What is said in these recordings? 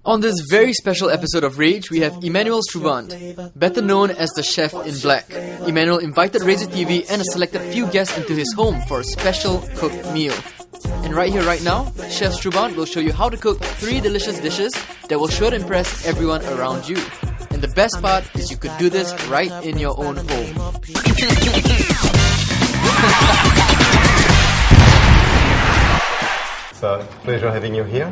On this very special episode of Rage, we have Emmanuel Stroobant, better known as the Chef in Black. Emmanuel invited Razor TV and a selected few guests into his home for a special cooked meal. And right here, right now, Chef Stroobant will show you how to cook 3 delicious dishes that will sure to impress everyone around you. And the best part is you could do this right in your own home. It's a pleasure having you here.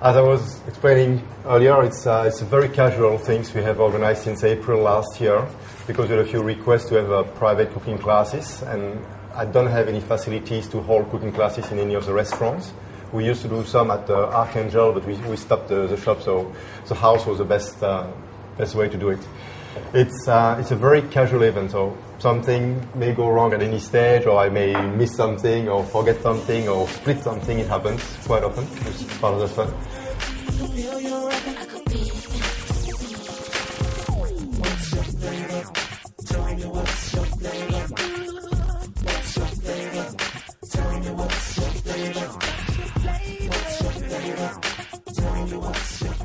As I was explaining earlier, it's a very casual things we have organized since April last year because we had a few requests to have private cooking classes, and I don't have any facilities to hold cooking classes in any of the restaurants. We used to do some at Archangel, but we stopped the shop, so the house was the best way to do it. It's a very casual event, so something may go wrong at any stage, or I may miss something, or forget something, or split something. It happens quite often. It's part of the fun.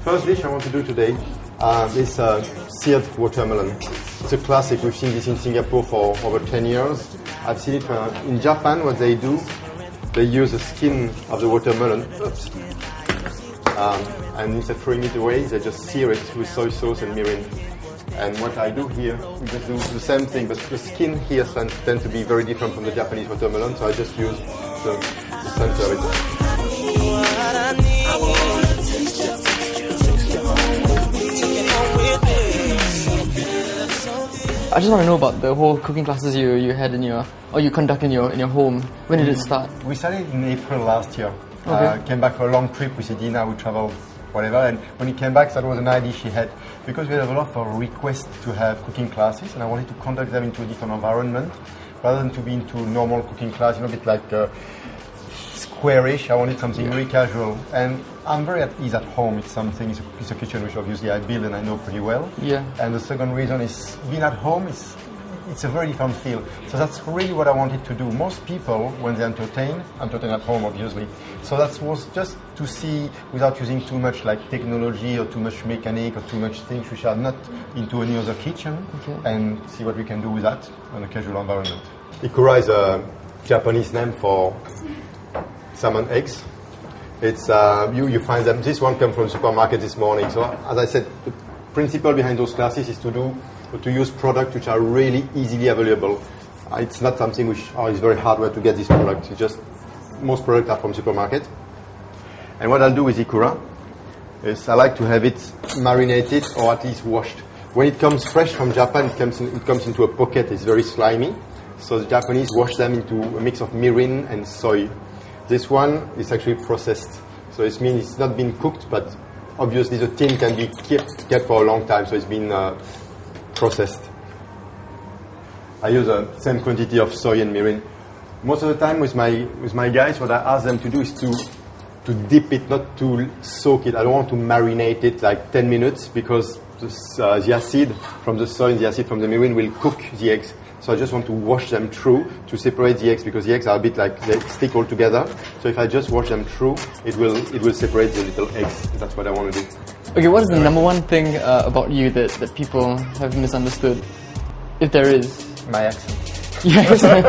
First dish I want to do today is seared watermelon. It's a classic. We've seen this in Singapore for over 10 years. I've seen it in Japan. What they do, they use the skin of the watermelon, and instead of throwing it away, they just sear it with soy sauce and mirin. And what I do here, we just do the same thing, but the skin here tends to be very different from the Japanese watermelon, so I just use the center of it. I just want to know about the whole cooking classes you had you conduct in your home. When did it start? We started in April last year. Okay. Came back for a long trip with Edina. We traveled, whatever. And when he came back, that was an idea she had, because we had a lot of requests to have cooking classes, and I wanted to conduct them into a different environment rather than to be into normal cooking class, a bit like squarish. I wanted something very casual, and I'm very at ease at home. It's a kitchen which obviously I build and I know pretty well. Yeah. And the second reason is being at home it's a very different feel. So that's really what I wanted to do. Most people, when they entertain at home, obviously. So that was just to see, without using too much like technology or too much mechanic or too much things which are not into any other kitchen, and see what we can do with that in a casual environment. Ikura is a Japanese name for salmon eggs. It's you find them. This one came from the supermarket this morning. So as I said, the principle behind those classes is to use products which are really easily available. It's not something which is very hard to get this product. It's just most products are from supermarket. And what I'll do with Ikura is I like to have it marinated or at least washed. When it comes fresh from Japan, it comes into a pocket. It's very slimy. So the Japanese wash them into a mix of mirin and soy. This one is actually processed. So it means it's not been cooked, but obviously the tin can be kept for a long time. So it's been processed. I use the same quantity of soy and mirin. Most of the time with my guys, what I ask them to do is to dip it, not to soak it. I don't want to marinate it like 10 minutes because the acid from the soy and the acid from the mirin will cook the eggs. So I just want to wash them through to separate the eggs, because the eggs are a bit like they stick all together. So if I just wash them through, it will separate the little eggs. That's what I want to do. Okay, what is the number one thing about you that people have misunderstood, if there is? My accent. Yes. No, I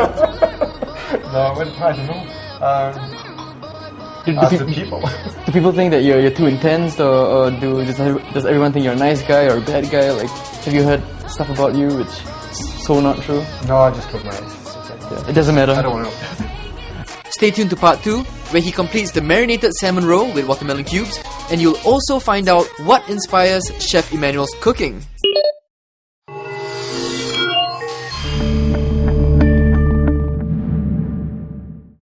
don't know. Ask the people. Do people think that you're too intense, or does everyone think you're a nice guy or a bad guy? Like, have you heard stuff about you which is so not true? No, I just close my eyes. Okay. Yeah, it doesn't matter. I don't want to know. Stay tuned to part 2, where he completes the marinated salmon roll with watermelon cubes, and you'll also find out what inspires Chef Emmanuel's cooking.